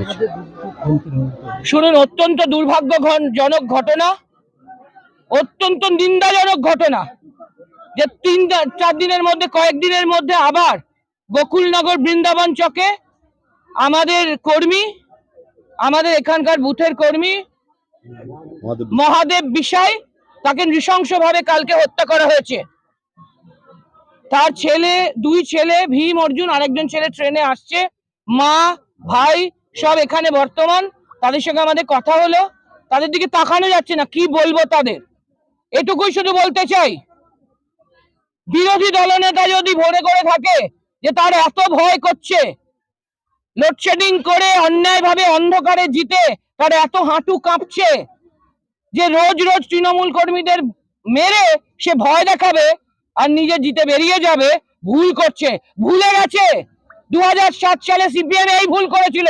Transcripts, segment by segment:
করেছে। শুনুন, অত্যন্ত দুর্ভাগ্যজনক ঘটনা, অত্যন্ত নিন্দাজনক ঘটনা যে 3-4 দিনের মধ্যে, কয়েকদিনের মধ্যে আবার গোকুলনগর বৃন্দাবন চকে আমাদের কর্মী, আমাদের এখানকার বুথের কর্মী মহাদেব বিষয়, তাকে নৃশংসভাবে কালকে হত্যা করা হয়েছে। তার ছেলে, 2 ছেলে, ভীম অর্জুন, আরেকজন ছেলে ট্রেনে আসছে, মা ভাই সব এখানে বর্তমান। তাদের সঙ্গে আমাদের কথা হলো, তাদের দিকে তাকানো যাচ্ছে না, কি বলবো তাদের। এটুকুই শুধু বলতে চাই, বিরোধী দলনেতা যদি মনে করে থাকে যে তার এত ভয় করছে, লোডশেডিং করে অন্যায়ভাবে অন্ধকারে জিতে তার এত হাঁটু কাঁপছে যে রোজ রোজ তৃণমূল কর্মীদের মেরে সে ভয় দেখাবে আর নিজে জিতে বেরিয়ে যাবে, ভুল করছে। ভুলে গেছে 2007 সালে সিপিএম এই ভুল করেছিল,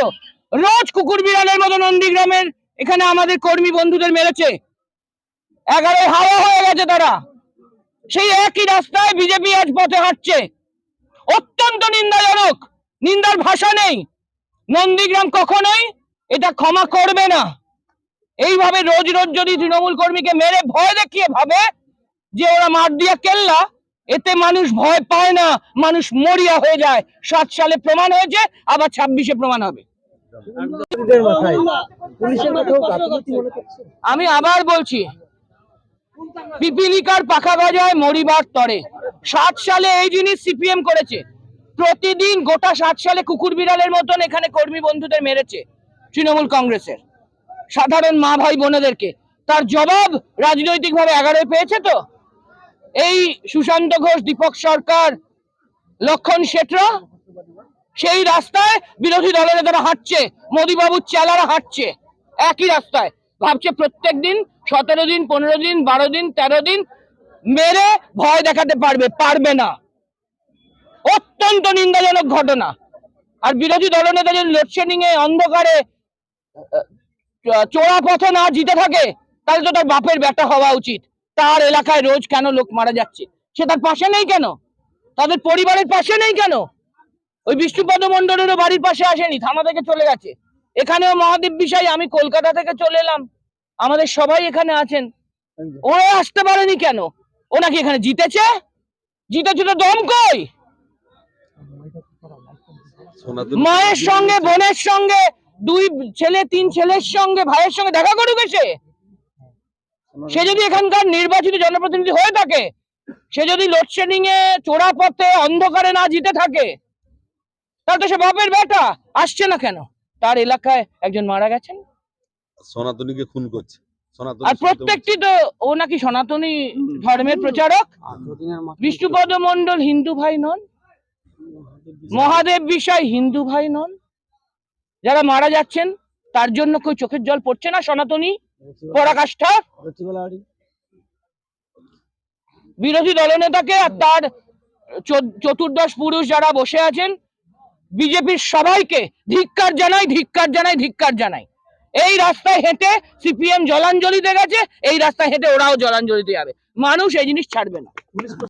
রোজ কুকুর বিড়ালের মতো নন্দীগ্রামের এখানে আমাদের কর্মী বন্ধুদের মেরেছে। 11 হাওয়া হয়ে গেছে তারা, সেই একই রাস্তায় বিজেপি আজ পথে হাঁটছে। অত্যন্ত নিন্দাজনক, নিন্দার ভাষা নেই। নন্দীগ্রাম কখনোই এটা ক্ষমা করবে না। এইভাবে রোজ রোজ যদি তৃণমূল কর্মীকে মেরে ভয় দেখিয়ে ভাবে যে ওরা মার দিয়া কেল্লা, এতে মানুষ ভয় পায় না, মানুষ মরিয়া হয়ে যায়। 7 সালে প্রমাণ হয়েছে, আবার 26-এ প্রমাণ হবে। আমি আবার বলছি, পিপিলিকার পাখা বাজায় মরিবার তরে। 7 সালে এই জিনিস সিপিএম করেছে, প্রতিদিন গোটা 7 সালে কুকুর বিড়ালের মতন এখানে কর্মী বন্ধুদের মেরেছে তৃণমূল কংগ্রেসের সাধারণ মা ভাই বোনেদেরকে। তার জবাব রাজনৈতিকভাবে 11 পেয়েছে তো। এই সুশান্ত ঘোষ, দীপক সরকার, লক্ষণ শেঠরা সেই রাস্তায় বিরোধী দলনেতারা হাঁটছে, মোদীবাবুর চেলারা হাঁটছে একই রাস্তায়। ভাবছে প্রত্যেক দিন 17 দিন, 15 দিন, 12 দিন, 13 দিন মেরে ভয় দেখাতে পারবে, পারবে না। অত্যন্ত নিন্দাজনক ঘটনা। আর বিরোধী দলনেতা যদি লোডশেডিং এ অন্ধকারে চোরা পথে না জিতে থাকে, তাহলে তো তার বাপের বেটা হওয়া উচিত। তার এলাকায় রোজ কেন লোক মারা যাচ্ছে, সে তার পাশে নেই কেন? তাদের পরিবারের পাশে নেই কেন? ওই বিষ্ণুপদ মন্ডলেরও বাড়ির পাশে আসেনি, থানা থেকে চলে গেছে। এখানেও মহাদেব বিষয়, আমি কলকাতা থেকে চলে এলাম, আমাদের সবাই এখানে আছেন, ওরা আসতে পারেনি কেন? ও নাকি এখানে জিতেছে? জিতেছে তো দম কই? মায়ের সঙ্গে, বোনের সঙ্গে, 2 ছেলে 3 ছেলের সঙ্গে, ভাইয়ের সঙ্গে দেখা করুক এসে। সে যদি এখানকার নির্বাচিত জনপ্রতিনিধি হয়ে থাকে, সে যদি লোডশেডিং এ চোরা পথে অন্ধকারে না জিতে থাকে, তাহলে তো সে বাপের বেটা। আসছে না কেন? তার এলাকায় একজন মারা গেছেন, সনাতনীকে খুন করছে। আর প্রত্যেকটি তো ও নাকি সনাতনী ধর্মের প্রচারক। বিষ্ণুপদ মন্ডল হিন্দু ভাই নন, মহাদেব বিষয় হিন্দু ভাই নন। যারা মারা যাচ্ছেন তার জন্য কেউ চোখের জল পড়ছে না? সনাতনী পরাকাষ্ঠা বিরোধী দলনেতাকে আর তার চতুর্দশ পুরুষ যারা বসে আছেন, বিজেপির সবাইকে ধিক্কার জানাই, ধিক্কার জানাই, ধিক্কার জানাই। এই রাস্তায় হেঁটে সিপিএম জলাঞ্জলি দিয়ে গেছে, এই রাস্তায় হেঁটে ওরাও জলাঞ্জলি দিয়ে যাবে। মানুষ এই জিনিস ছাড়বে না।